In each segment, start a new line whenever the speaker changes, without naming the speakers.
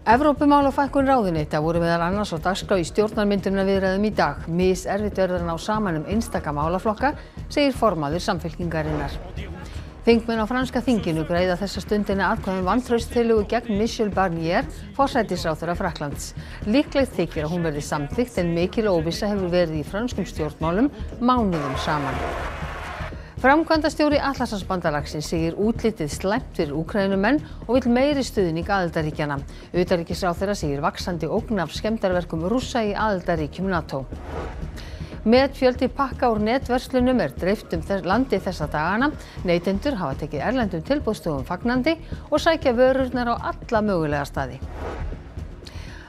Evrópumál og fækkun ráðuneyta voru meðal annars á dagskrá í stjórnarmyndunarviðræðum í dag. Miserfitt verður að ná saman einstaka málaflokka, segir formaður Samfylkingarinnar. Þingmenn á franska þinginu greiða þessa stundina atkvæði vantrauststillögu gegn Michel Barnier, forsætisráðherra Frakklands. Líklegt þykir að hún verði samþykkt en mikil óvissa hefur verið í frönskum stjórnmálum mánuðum saman. Framkvæmdastjóri Atlantshafsbandalagsins segir útlitið slæmt fyrir Úkraínumenn og vill meiri stuðning aðildarríkjanna. Utanríkisráðherra segir vaxandi ógn af skemmdarverkum Rússa í aðildarríkjum NATO. Metfjöldi pakka úr netverslunum dreift landið þessa dagana. Neytendur hafa tekið erlendum tilboðsstofum fagnandi og sækja vörurnar á alla mögulega staði.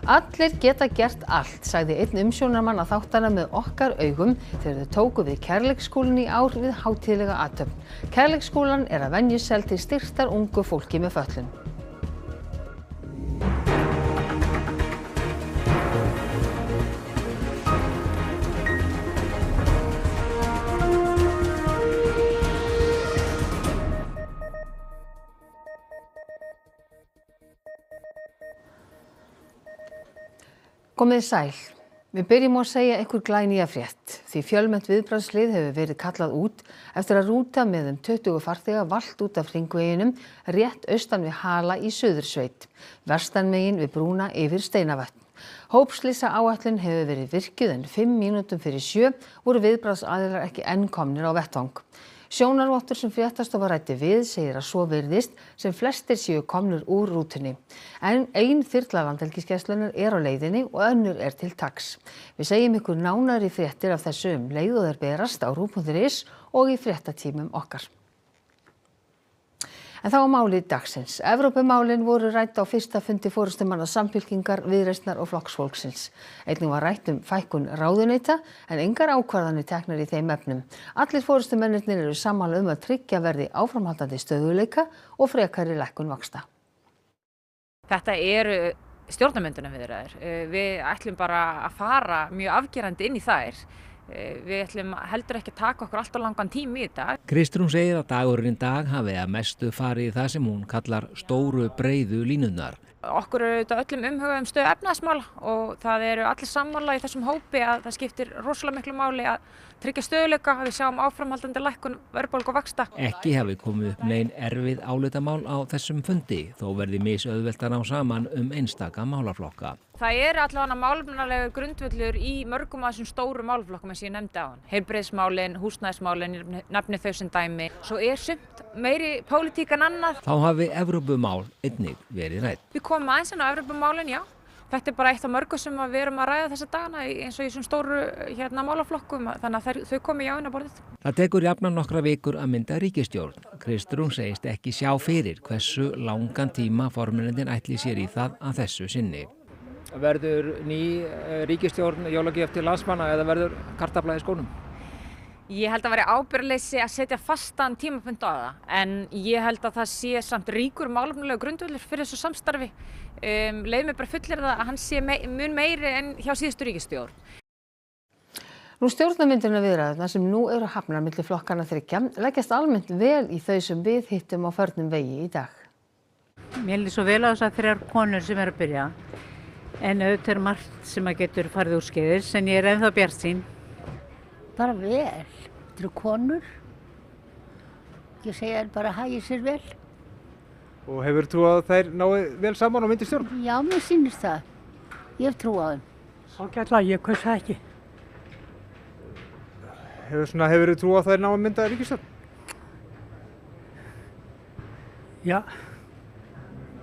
Allir geta gert allt, sagði einn umsjónarmann að þáttana með okkar augum þegar þau tóku við Kærleiksskólann í ár við hátíðlega athöfn. Kærleiksskólann að venju seld til styrktar ungu fólki með fötlun. Komið sæl. Við byrjum á að segja einhver glænýja frétt. Því fjölmennt viðbragðslið hefur verið kallað út eftir að rúta með 20 farþega valt út af hringveginum rétt austan við Hala í Suðursveit. Vestanmegin við brúna yfir Steinavötn. Hópslysa áætlun hefur verið virkjuð en 5 mínútum fyrir 7 voru viðbragðsaðilar ekki enn komnir á vettvang. Sjónarvottur sem fréttastofa ræddi við segir að svo virðist sem flestir séu komnir úr rútunni. En ein þyrla Landhelgisgæslunnar á leiðinni og önnur til taks. Við segjum ykkur nánari fréttir af þessu leið og þær berast á ruv.is og í fréttatímum okkar. En þá máli dagsins. Evrópumálin voru rædd á fyrsta fundi forystumanna Samfylkingar, Viðreisnar og Flokks fólksins. Einnig var rætt fækkun ráðuneyta en engar ákvarðanir teknar í þeim efnum. Allir forystumennirnir eru sammála að tryggja verði áframhaldandi stöðugleika og frekari lækkun vaxta.
Þetta eru stjórnarmyndunarviðræður. Við ætlum bara að fara mjög afgerandi inn í þær. Við ætlum heldur ekki að taka okkur alltaf langan tíma í þetta.
Kristrún segir að dagurinn í dag hafi að mestu farið í það sem hún kallar stóru breiðu línurnar.
Okkur eru þetta öllum umhugað stöðu efnahagsmála og það eru allir sammála í þessum hópi að það skiptir rosalega miklu máli að tryggja stöðugleika, að við sjáum áframhaldandi lækkun verðbólgu og vaxta.
Ekki hafi komið upp nein erfið álitamál á þessum fundi, þó verði misauðvelt að ná saman einstaka málaflokka.
Það allavega málefnalegur grundvöllur í mörgum af þessum stóru málaflokkum eins og ég nefndi áðan. Heilbrigðismálin, húsnæðismálin, nefni þau sem dæmi. Svo sumt meiri pólitík en annað.
Þá hafi Evrópumál einnig verið rædd.
Við komum aðeins inn á Evrópumálin, já. Þetta bara eitt af mörgum sem við erum að ræða þessa dagana eins og í þessum stóru málaflokkum, þannig að þau komi já inn á borðið.
Það tekur jafnan nokkra vikur að mynda ríkisstjórn. Kristrún segist ekki sjá fyrir hversu langan tíma formennirnir ætli sér í það að þessu sinni.
Verður ný ríkisstjórn jólagjöf til landsmanna eða verður kartafla í skónum?
Ég held að væri ábyrgðarleysi að setja fastan tímapunkt á það, en ég held að það sé samt ríkur málefnalegur grundvöllur fyrir þessu samstarfi. Leyfðu mér bara fullyrða að hann sé mun meiri en hjá síðustu ríkisstjórn.
Stjórnarmyndunarviðræðurnar sem nú eru hafnar milli flokkanna þriggja leggjast almennt vel í þau sem við hittum á förnum vegi í dag.
Mér líður svo vel á þessar 3 konur sem að byrja, en auðvitað margt sem að getur farið úrskeiðis, en ég ennþá bjartsýn.
Bara vel. Þetta eru konur. Ég segja bara hagi sér vel.
Og hefur trú að þær nái vel saman og myndi stjórn?
Já, mér sýnist það. Ég hef trú á þeim.
Ágætlega, ég kaus það ekki.
Hefur trú að þær nái mynda ríkisstjórn?
Já,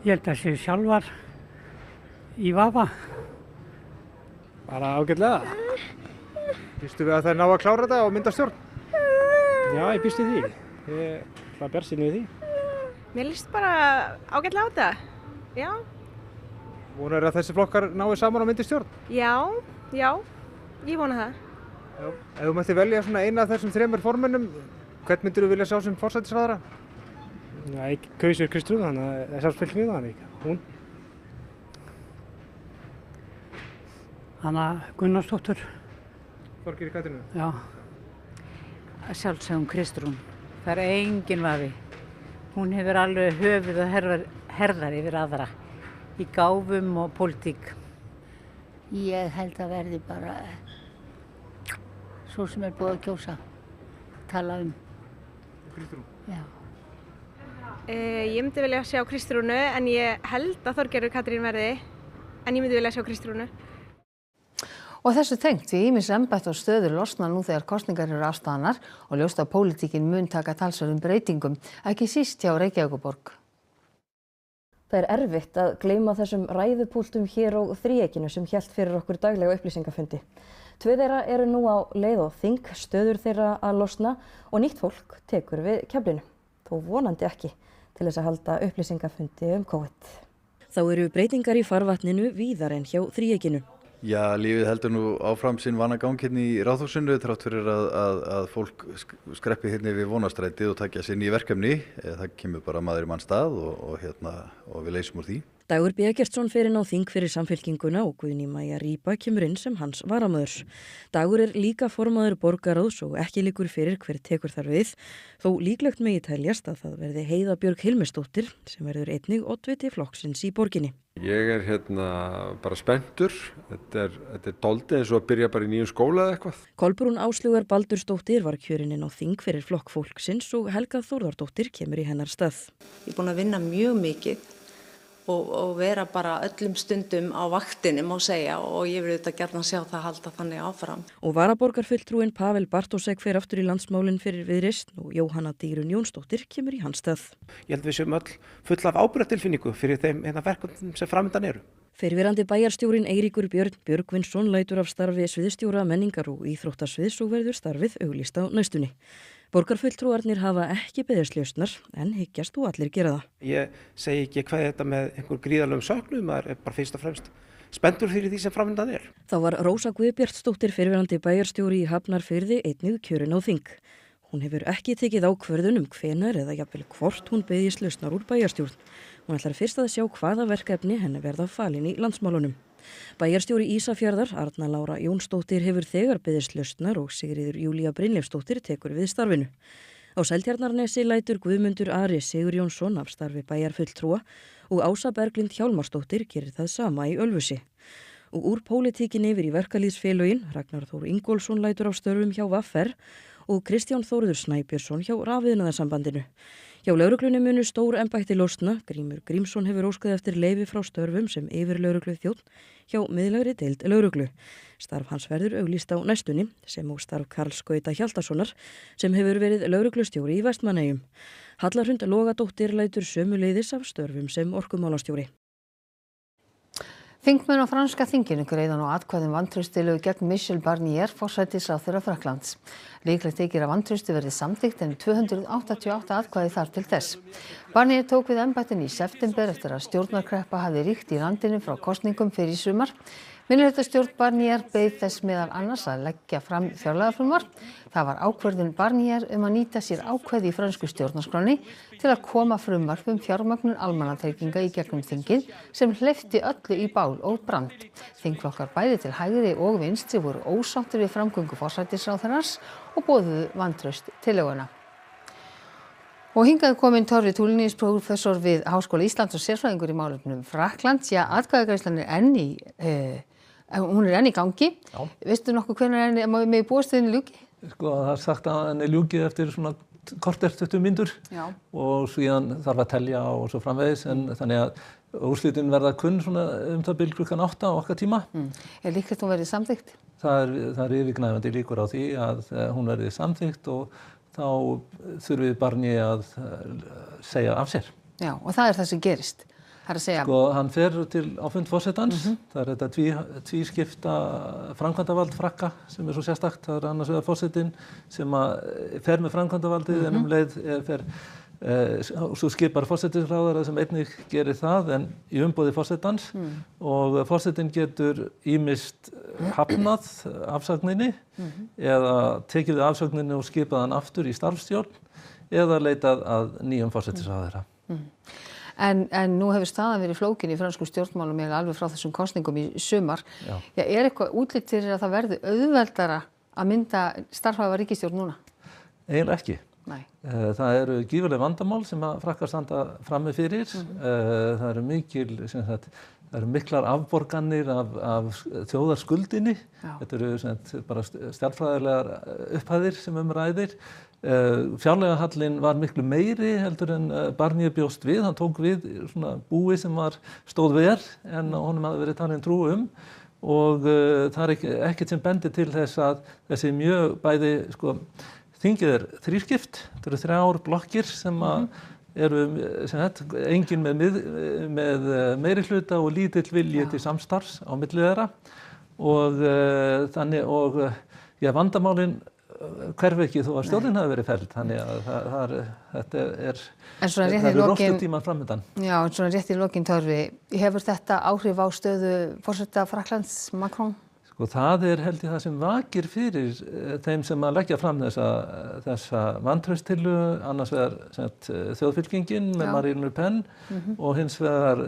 ég held að séu sjálfar í vafa.
Bara ágætlega. Býstu við að þær ná að klára þetta og mynda stjórn?
Já, ég býst við því. Ég ætla að bjartsýni við því.
Mér líst bara ágætlega á þetta. Já.
Vonar að þessi flokkar nái saman og myndi stjórn?
Já, ég vona það.
Já. Ef þú mætti velja eina af þessum 3 formönnum, hvern myndir þú vilja sjá sem forsætisráðherra?
Já, ég kaus Kristrún, þannig að það er sjálfsfyllt við hann líka. Hún. Hanna Gunnarsdóttur.
Þorgeir í Katrinu?
Já. Sjálfsögum Kristrún. Það engin vafi. Hún hefur alveg höfuð og herðar yfir aðra í gáfum og pólitík.
Ég held að verði bara svo sem búið að kjósa, tala
Kristrún?
Já.
Ég myndi vilja sjá Kristrúnu en ég held að Þorgerður Katrín verði, en ég myndi vilja sjá Kristrúnu.
Og þessu tengt því ýmis embætti og stöður losna nú þegar kosningar eru afstaðnar og ljóst að pólitíkin mun taka talsverðum breytingum, ekki síst hjá Reykjavíkurborg.
Það er erfitt að gleyma þessum ræðupúltum hér á Þríeykinu sem hélt fyrir okkur daglega upplýsingafundi. 2 þeirra eru nú á leið og þing, stöður þeirra að losna og nýtt fólk tekur við keflinu. Þó vonandi ekki til þess að halda upplýsingafundi COVID. Þá eru breytingar í farvatninu víðar en hjá Þríeykinu.
Já, lífið heldur nú áfram sinn vanagang hérna í Ráðhúsinu þrátt fyrir að fólk skreppi hérna við Vonarstrætið og takja sér ný verkefni. Það kemur bara maður í mann stað og við leysum úr því.
Dagur B. Eggertsson fer inn á þing fyrir Samfylkinguna og Guðný Maja Rýpa kemur inn sem hans varamöður. Dagur er líka formaður borgarráðs og ekki liggur fyrir hver tekur þar við, þó líklegt megi teljast að það verði Heiða Björg Hilmisdóttir sem verður einnig oddviti flokksins í borginni.
Ég er bara spenntur. Þetta er dálítið eins og að byrja bara í nýjum skóla eða eitthvað.
Kolbrún Áslaugar Baldursdóttir var kjörin inn á þing fyrir flokk fólksins og Helga Þórðardóttir kemur í hennar stað.
Ég er búin að vinna mjög mikið og vera bara öllum stundum á vaktinni má segja og ég vil auðvitað gjarnan sjá það halda þannig áfram.
Og varaborgarfulltrúinn Pavel Bartósek fer aftur í landsmálin fyrir Viðreisn og Jóhanna Dýrun Jónsdóttir kemur í hans stað.
Ég held við séum öll full af ábyrgðartilfinningu fyrir þeim verkefnum sem framundan eru.
Fyrrverandi bæjarstjórinn Eiríkur Björn Björgvinsson lætur af starfi sviðsstjóra menningar og íþróttasviðs og verður starfið auglýst á næstunni. Borgarfulltrúarnir hafa ekki beðist lausnar en hyggjast þú allir gera það.
Ég segi ekki hvað þetta með einhver gríðarlegum söknum, maður er bara fyrst og fremst spenntur fyrir því sem framundan er.
Þá var Rósa Guðbjartsdóttir fyrrverandi bæjarstjóri í Hafnarfirði einnig kjörin á þing. Hún hefur ekki tekið ákvörðun hvenær eða jafnvel hvort hún beðist lausnar úr bæjarstjórn. Hún ætlar fyrst að sjá hvaða verkefni henni verða falin í landsmálunum. Bæjarstjóri Ísafjarðar, Arna Lára Jónsdóttir, hefur þegar beðist lausnar og Sigríður Júlía Brynleifsdóttir tekur við starfinu. Á Seltjarnarnesi lætur Guðmundur Ari Sigurjónsson af starfi bæjarfulltrúa og Ása Berglind Hjálmarsdóttir gerir það sama í Ölfusi. Og úr pólitíkin yfir í verkalýðsfélögin, Ragnar Þór Ingólfsson lætur af störfum hjá VR og Kristján Þórður Snæbjörnsson hjá Rafiðnaðarsambandinu. Hjá lögreglunni munu stór embætti losna. Grímur Grímsson hefur óskað eftir leyfi frá störfum sem yfirlögregluþjónn hjá miðlægri deild lögreglu. Starf hans verður auglýst á næstunni sem og starf Karls Gauta Hjaltasonar sem hefur verið lögreglustjóri í Vestmannaeyjum. Halla Hrund Logadóttir lætur sömuleiðis af störfum sem orkumálastjóri.
Þingmenn á franska þinginu greiða nú atkvæðum vantrauststillögu gegn Michel Barnier, forsætisráðherra Frakklands. Líklegt þykir að vantrausti verði samþykkt en 288 atkvæði þar til þess. Barnier tók við embættinu í september eftir að stjórnarkreppa hafði ríkt í landinu frá kosningum fyrr í sumar. Minnihlutastjórn Barnier beið þess meðal annars að leggja fram fjárlagafrumvarp. Það var ákvörðun Barnier að nýta sér ákvæði í frönsku stjórnarskránni til að koma frumvarp fjármögnun almannatrygginga í gegnum þingið sem hleypti öllu í bál og brand. Þingflokkar bæði til hægri og vinstri voru ósáttir við framgöngu forsætisráðherrans og boðuðu vantraust tillöguna. Og hingað kominn Torfi Tulinius, prófessor við Háskóla Íslands og sérfræðingur í málefnum Frakklands. Já, atkvæðagreiðslan hún er enn í gangi. Já. Veistu nokkuð hvenær með búast þinni ljúki?
Sko, það er sagt að henni ljúki eftir svona korter 20 mínútur og síðan þarf að telja og svo framvegis þannig að úrslitin verða kunn svona það bil klukkan 8 á okkar tíma.
Er líklegt hún verði samþykkt?
Það er yfirgnæfandi líkur á því að hún verði samþykkt og þá þurfi Barnier að segja af sér.
Já, og það er það sem gerist.
Sko, hann fer á fund forsetans. Það er þetta tvískipta framkvæmdavald Frakka sem er svo sérstakt. Það er annars vegar forsetinn sem fer með framkvæmdavaldið en leið fer svo skipar forsætisráðherra sem einnig gerir það en í umboði forsetans og forsetinn getur ýmist hafnað afsagninni eða tekið við afsagninni og skipað hann aftur í starfsstjórn eða leitað að nýjum forsætisráðherra.
En nú hefur staðan verið flókin í frönsku stjórnmálum alveg frá þessum kosningum í sumar. Já, er eitthvað útlit fyrir að það verði auðveldara að mynda starfhæfa ríkisstjórn núna?
Eiginlega ekki.
Nei.
Það eru gífurleg vandamál sem að Frakkar standa frammi fyrir. Það eru mikil Það eru miklar afborganir af þjóðarskuldinni. Þetta eru bara stjarnfræðilegar upphæðir sem ræðir. Fjárlagahallinn var miklu meiri heldur en Barnier bjóst við. Hann tók við svona búi sem stóð verr en honum hafði verið talin trú og það ekkert sem bendir til þess að þessi mjög bæði þingið þrískipt. Þetta eru 3 blokkir sem eru engin með meiri hluta og lítill vilji til samstarfs á milli þeirra og þannig vandamálin hverfi ekki þó að stjórnin hafi verið felld þannig að þetta eru rofstutímar framundan.
Já, en svona rétt í lokin Torfi, hefur þetta áhrif á stöðu forseta Frakklands Macron?
Það held ég það sem vakir fyrir þeim sem að leggja fram þessa vantrauststillögu, annars vegar þjóðfylkingin með Marine Le Pen og hins vegar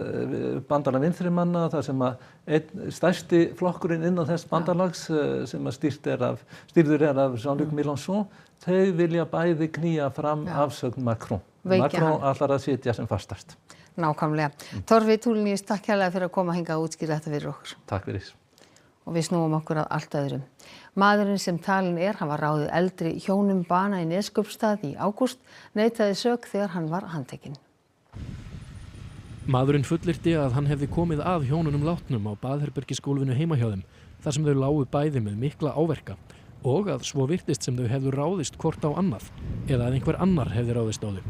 bandalag vinstrimanna, þar sem að einn stærsti flokkurinn innan þess bandalags sem að stýrður af Jean-Luc Mélenchon, þau vilja bæði knýja fram afsögn Macron. Macron ætlar að sitja sem fastast.
Nákvæmlega. Torfi Tulinius, takk kærlega fyrir að koma hingað og útskýra þetta fyrir okkur.
Takk fyrir.
Og við snúum okkur að allt öðru. Maðurinn sem talinn hann var ráðið eldri hjónum bana í Neskaupstað í ágúst, neitaði sök þegar hann var handtekinn.
Maðurinn fullyrti að hann hefði komið að hjónunum látnum á baðherbergisgólfinu heima hjá þeim, þar sem þau lágu bæði með mikla áverka og að svo virtist sem þau hefðu ráðist hvort á annað eða að einhver annar hefði ráðist á þau.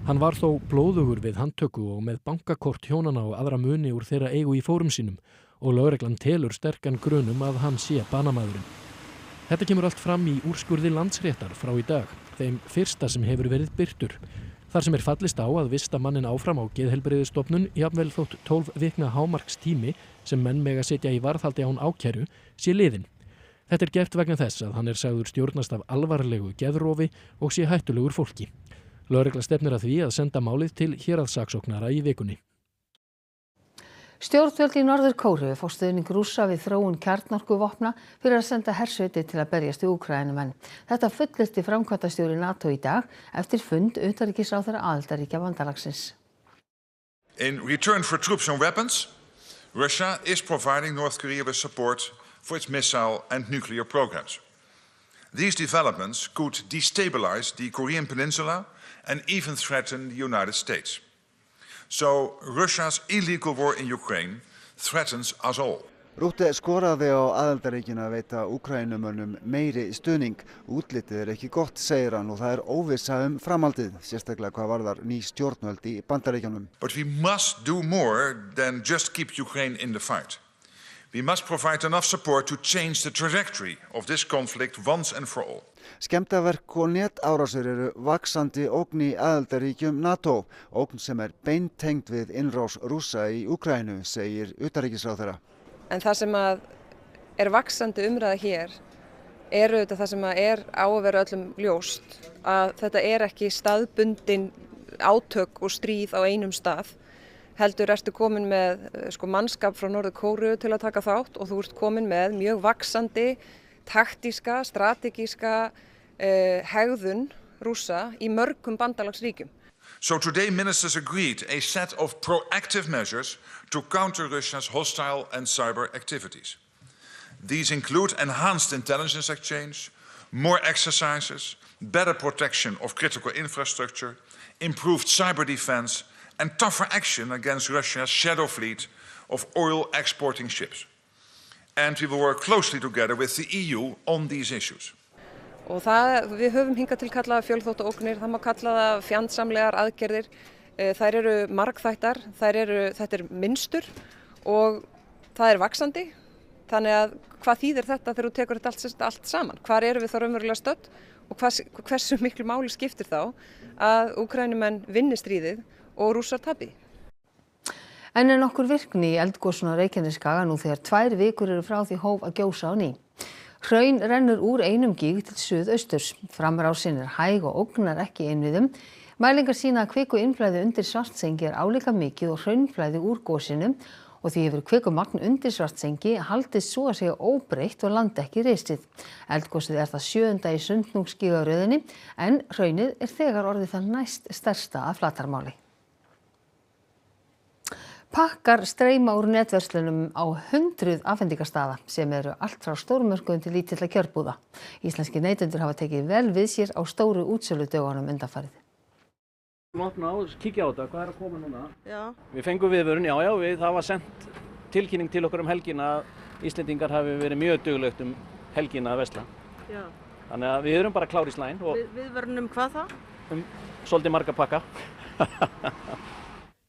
Hann var þó blóðugur við handtöku og með bankakort hjónana og aðra muni úr þeirra eigu í fórum sínum og lögreglan telur sterkan grunum að hann sé banamaðurinn. Þetta kemur allt fram í úrskurði Landsréttar frá í dag, þeim fyrsta sem hefur verið birtur. Þar sem fallist á að vista mannin áfram á geðheilbrigðisstofnun, jafnvel þótt 12 vikna hámarkstími sem menn mega setja í varðhaldi án ákæru sé liðinn. Þetta gert vegna þess að hann sagður stjórnast af alvarlegu geðrofi og sé hættulegur fólki. Lögregla stefnir að því að senda málið til héraðssaksóknara í vikunni.
Stjórnvöld í Norður-Kóreu fá stuðning Rússa við þróun kjarnorkuvopna fyrir að senda hersveitir til að berjast við Úkraínumenn. Þetta fullyrti framkvæmdastjóri NATO í dag eftir fund utanríkisráðherra aðildarríkja bandalagsins.
In return for troops and weapons, Russia is providing North Korea with support for its missile and nuclear programs. These developments could destabilize the Korean peninsula and even threaten the United States. So Russia's illegal war in Ukraine threatens us all.
Rútte skoraði á aðildarríkin að veita Úkrænumönnum meiri stuðning. Útlitið ekki gott, segir hann, og það óvissa framhaldið, sérstaklega hvað varðar ný stjórnvöld í Bandaríkjunum.
But we must do more than just keep Ukraine in the fight. We must provide enough support to change the trajectory of this conflict once and for all.
Skemmdarverk og netárásir eru vaxandi ógn í aðildarríkjum NATO, ógn sem beintengd við innrás Rússa í Úkraínu, segir utanríkisráðherra.
En það sem vaxandi umræða hér auðvitað það sem á að vera öllum ljóst, að þetta ekki staðbundin átök og stríð á einum stað. Heldur ertu komin með mannskap frá Norður-Kóreu til að taka þátt og þú ert komin með mjög vaxandi, taktíska, strategíska hegðun Rússa í mörgum bandalagsríkjum.
So today ministers agreed a set of proactive measures to counter Russia's hostile and cyber activities. These include enhanced intelligence exchange, more exercises, better protection of critical infrastructure, improved cyber defense, and tougher action against Russia's shadow fleet of oil exporting ships. And we will work closely together with the EU on these issues.
Og við höfum hingað til kallaða fjölþáttaógnir, það má kalla það fjandsamlegar aðgerðir. Þær eru margþættar, þetta mynstur og það vaxandi. Þannig að hvað þýðir þetta þegar þú tekur þetta allt saman? Hvar erum við þá raunverulega stödd og hversu miklu máli skiptir þá að Úkraínumenn vinni stríðið og Rússar tapi?
En nokkur virkni í eldgosinu á Reykjanesskaga nú þegar 2 vikur eru frá því hóf að gjósa á ný. Hraun rennur úr einum gíg til suðausturs. Framrásin hæg og ógnar ekki innviðum. Mælingar sýna að kvikuinnflæði undir Svartsengi álíka mikið og hraunflæði úr gosinu og því hefur kvikumagn undir Svartsengi haldist svo að segja óbreytt og land ekki risið. Eldgosið það 7. í Sundhnúksgígaröðinni en hraunið þegar orðið það næst stærsta að flatarmáli. Pakkar streyma úr netverslunum á 100 afhendingarstaða sem eru allt frá stórmörkuðum til lítilla kjörbúða. Íslenskir neytendur hafa tekið vel við sér á stóru útsöludögunum undanfarið.
Kíkja á þetta, hvað er að koma núna?
Já.
Við fengum viðvörun, það var sendt tilkynning til okkur helgina að Íslendingar hafi verið mjög duglegt helgina að versla.
Já.
Þannig að við erum bara klár í slæn.
Viðvörun hvað þá?
Svolítið marga pakka.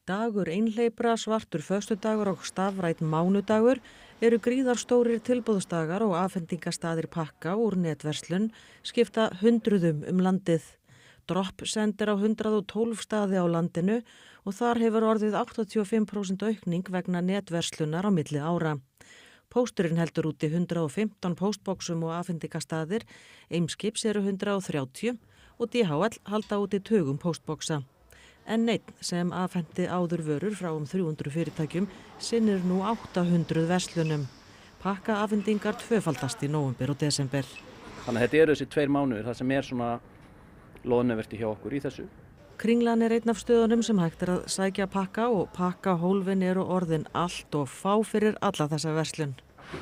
Dagur einhleypra, svartur föstudagur og stafrænn mánudagur eru gríðarstórir tilboðsdagar og afhendingastaðir pakka úr netverslun skipta hundruðum landið. Dropp sendir á 112 staði á landinu og þar hefur orðið 85% aukning vegna netverslunar á milli ára. Pósturinn heldur úti 115 póstboxum og afhendingastaðir, Eimskips eru 130 og DHL halda úti tugum póstboxa. En einn sem afhendi áður vörur frá 300 fyrirtækjum sinnir nú 800 verslunum. Pakka afhendingar tvöfaldast í nóvember og desember.
Þannig að þetta eru þessi 2 mánuðir þar sem er svona loðnuverti hjá okkur í þessu.
Kringlan er einn af stöðunum sem hægt er að sækja pakka og pakkahólfin eru orðin allt og fá fyrir alla þessa verslun.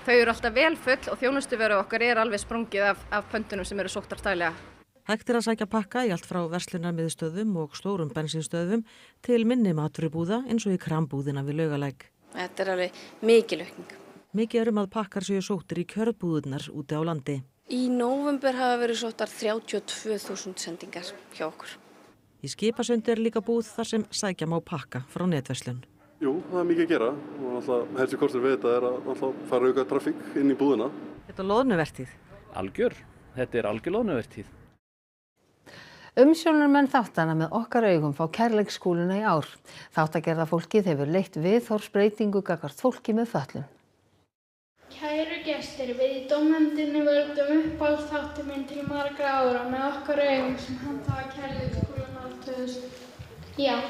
Þau eru alltaf vel full og þjónustuveru okkar er alveg sprungið af pöntunum sem eru sóttar daglega.
Hægt er að sækja pakka í allt frá verslunarmiðstöðvum og stórum bensínstöðvum til minni matvörubúða eins og í krambúðina við Laugalæk.
Þetta er alveg mikil aukning.
Mikið að pakkar séu sóttir í kjörbúðurnar úti á landi.
Í nóvember hafa verið sóttar 32.000 sendingar hjá okkur.
Í Skipasundi er líka búð þar sem sækja má pakka frá netverslun.
Jú, það er mikið að gera og alltaf helsti kostur við þetta er að alltaf fara auka trafík inn í búðina.
Þetta er loðnuvertíð.
Algjör, þetta er algjör loðnuvertíð.
Umsjónarmenn þáttana með okkar augum fá kærleikskúluna í ár. Þáttagerða fólkið hefur leitt viðhorfsbreytingu gagnvart fólki með fötlun.
Kæru gestir, við í dómnefndinni völdum uppáhaldsþáttinn minn til margra ára með okkar augum sem handhafa kærleikskúluna á 2000. Já.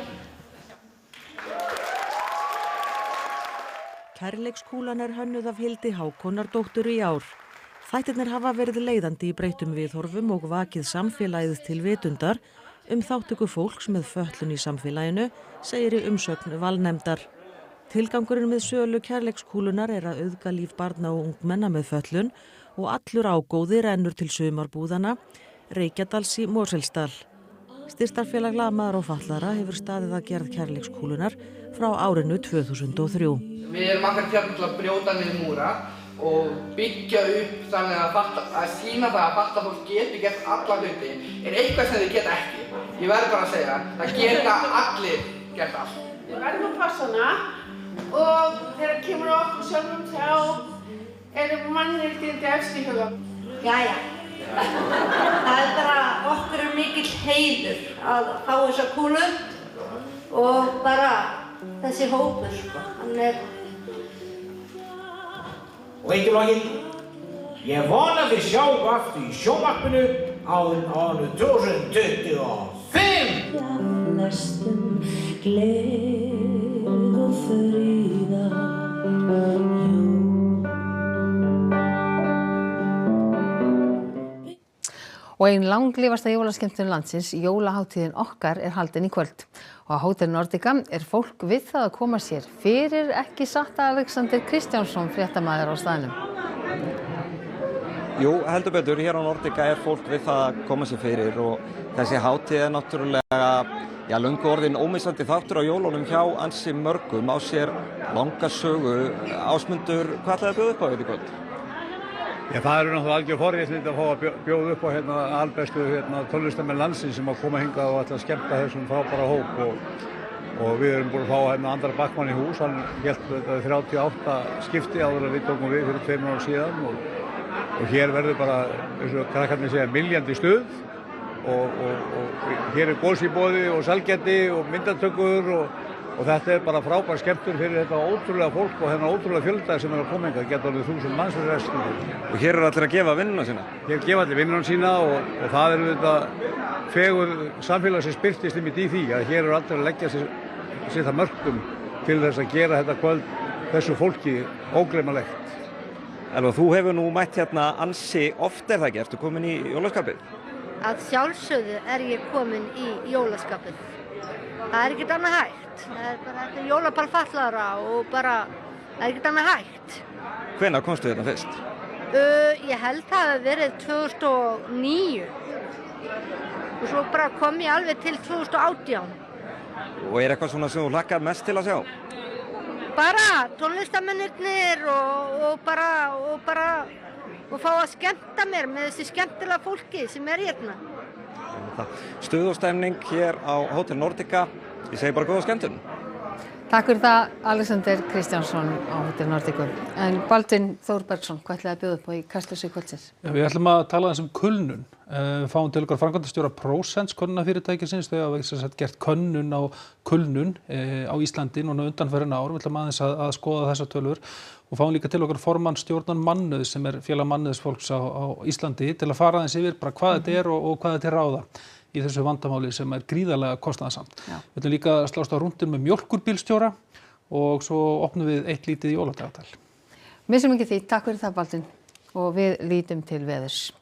Kærleikskúlan er hönnuð af Hildi Hákonardóttur í ár. Þættirnir hafa verið leiðandi í breyttum viðhorfum og vakið samfélagið til vitundar þátttöku fólks með fötlun í samfélaginu, segir í umsögn valnefndar. Tilgangurinn með sölu kærleikskúlunar er að auðga líf barna og ungmenna með fötlun og allur ágóði rennur til sumarbúðana, Reykjadals í Mosfellsdal. Styrktarfélag lamaðra og fatlaðra hefur staðið að gerð kærleikskúlunar frá árinu 2003.
Við erum akkar hérna til að brjóta niður múra og byggja upp þannig að sýna það að fatlað fólk geti gert alla hluti er eitthvað sem þau geta ekki. Ég verður bara að segja, það geta allir gert allt.
Við verðum að passa hana og þegar kemur okkur sjálfum þá eru mannréttindi efst í huga.
Jæja, það er bara okkur mikill heiður að fá þessa kúlu og bara þessi hópur, hann er.
Og eitt í lokin, ég vona þið sjáum aftur í sjónvarpinu á árinu 2025.
Næstum gleð og fríða
Og ein langlífasta jólaskemmtun landsins, jólahátíðin okkar, er haldin í kvöld. Og á Hótel Nordica er fólk við það að koma sér fyrir, ekki satt Alexander Kristjánsson, fréttamaður á staðnum.
Jú, heldur betur, hér á Nordica er fólk við það að koma sér fyrir og þessi hátíð er náttúrulega löngu orðin ómissandi þáttur á jólunum hjá ansi mörgum á sér langa sögu. Ásmundur, hvað ætlaði að bjóða upp á þetta í kvöld?
Já, það eru náttúrulega algjör forréttindi að fá að bjóða upp á albestu tónlistamenn landsins sem að koma hingað og ætla að skemmta þessum frábæra hóp og við erum búin að fá Andra Backmann í hús, hann hélt 38 skipti áður að við tókum við fyrir 2 ára síðan og hér verður bara, eins og krakkarnir segja, myljandi stuð og hér er gos í boði og salgæti og myndatökur og þetta er bara frábær skemmtun fyrir þetta ótrúlega fólk og þennan ótrúlega fjölda sem er að koma hingað, geta alveg 1000 manns fyrir restina.
Og hér eru allir að gefa vinnuna sína?
Hér gefa allir vinnuna sína og það er þetta fegur samfélagsins birtist einmitt í því að hér eru allir að leggja sér það mörkum til þess að gera þetta kvöld þessu fólki ógleymanlegt.
Elva, þú hefur nú mætt hérna ansi oft, er það ekki? Ertu komin í jólaskapið?
að sjálfsögðu ég komin í jólaskapið. Það ekkert annað hægt. Það bara jólapall fatlaðra og bara, það ekkert annað hægt.
Hvenær komstu hérna fyrst?
Ég held það hafi verið 2009 og svo bara kom ég alveg til 2018.
Og eitthvað svona sem þú hlakkar mest til að sjá?
Bara tónlistarmennirnir og fá að skemmta mér með þessi skemmtilega fólki sem hérna.
Stuð og stemning hér á Hótel Nordica. Ég segi bara góða skemmtun.
Takk fyrir það, Alexander Kristjánsson á Hótel Nordica. En Baldvin Þórbergsson, hvað ætlaði að bjóða upp á í Kastljósi kvöldsins?
Við ætlum að tala aðeins kulnun. Við fáum til okkar framkvæmdastjóra Prósents könnunarfyrirtækisins. Þau hafa gert könnun á kulnun á Íslandi núna undanfarin ár. Við ætlum aðeins að skoða þessar tölur og fáum líka til okkar formann stjórnar mannauðs sem félag mannauðsfólks á Íslandi til að fara aðeins yfir bara hvað þetta og hvað þetta ráða í þessu vandamáli sem gríðarlega kostnaðarsamt. Við ætlum líka að slást á rúndin með mjólkurbílstjóra og svo opnum við eitt lítið jóladagatal.
Missum ekki því, takk fyrir það Baldvin og við lítum til veðurs.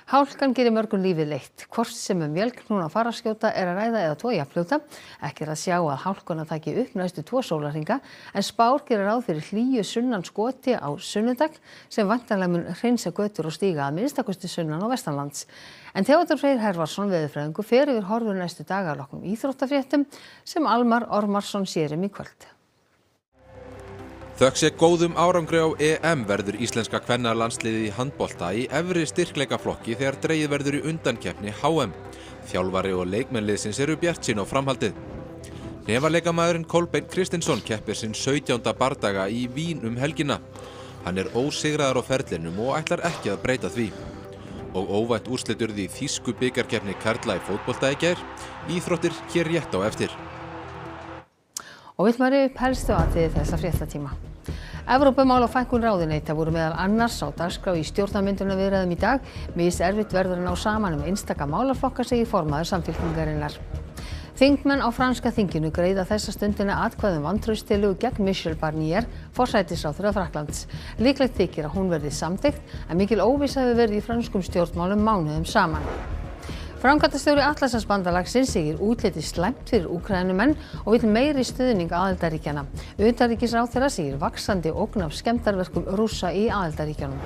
Hálkan gerir mörgum lífið leitt. Hvort sem vélknúna fararskjóta að ræða eða tvo jafnfljóta. Ekki að sjá að hálkuna taki upp næstu 2 sólarhringa en spár gerir ráð fyrir hlýju sunnan skoti á sunnudag sem væntanlega mun hreinsa götur og stíga að minnstakosti sunnan og vestanlands. En Theodór Freyr Hervarsson veðurfræðingur fer yfir horfur næstu daga að loknum íþróttafréttum sem Almar Ormarsson sér í kvöld.
Þökk sé góðum árangri á EM verður íslenska kvennalandsliðið í handbolta í efri styrkleikaflokki þegar dregið verður í undankeppni HM. Þjálfari og leikmennliðsins eru bjartsýn á framhaldið. Hnefaleikamaðurinn Kolbeinn Kristinsson keppir sinn 17. bardaga í Vín helgina. Hann ósigraður á ferlinum og ætlar ekki að breyta því. Og óvænt úrslit urðu í þýsku bikarkeppni karla í fótbolta í gær. Íþróttir hér rétt á eftir.
Og vill maður upp helstu atriði þessa fréttatíma. Evrópumál og fækkun ráðuneyta voru meðal annars á dagskrá í stjórnarmyndunarviðræðum í dag. Miserfitt verður að ná saman einstaka málaflokka, segir formaður Samfylkingarinnar. Þingmenn á franska þinginu greiða þessa stundina atkvæði vantrauststillögu gegn Michel Barnier, forsætisráðherra Frakklands. Líklegt þykir að hún verði samþykkt en mikil óvissa hefur verið í frönskum stjórnmálum mánuðum saman. Framkvæmdastjóri Atlantshafsbandalagsins segir útlitið slæmt fyrir Úkraínumenn og vill meiri stuðning aðildarríkjanna. Utanríkisráðherra segir vaxandi ógn af skemmdarverkum Rússa í aðildarríkjunum.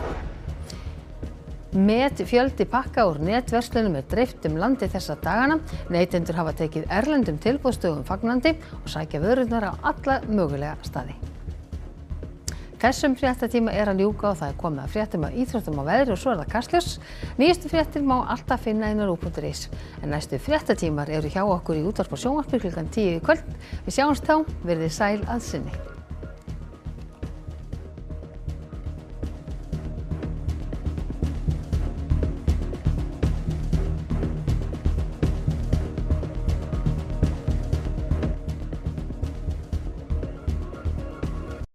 Fjöldi pakka úr netverslunum dreift landið þessa dagana. Neytendur hafa tekið erlendum tilboðstöðum fagnandi og sækja vörurnar á alla mögulega staði. Þessum fréttatíma að ljúka og það komið að fréttum af íþróttum og veðri og svo það Kastljós. Nýjustu fréttir má alltaf finna inn á RÚV.is. En næstu fréttatímar eru hjá okkur í útvarp og sjónvarpi klukkan 10 í kvöld. Við sjáumst þá, verið sæl að sinni.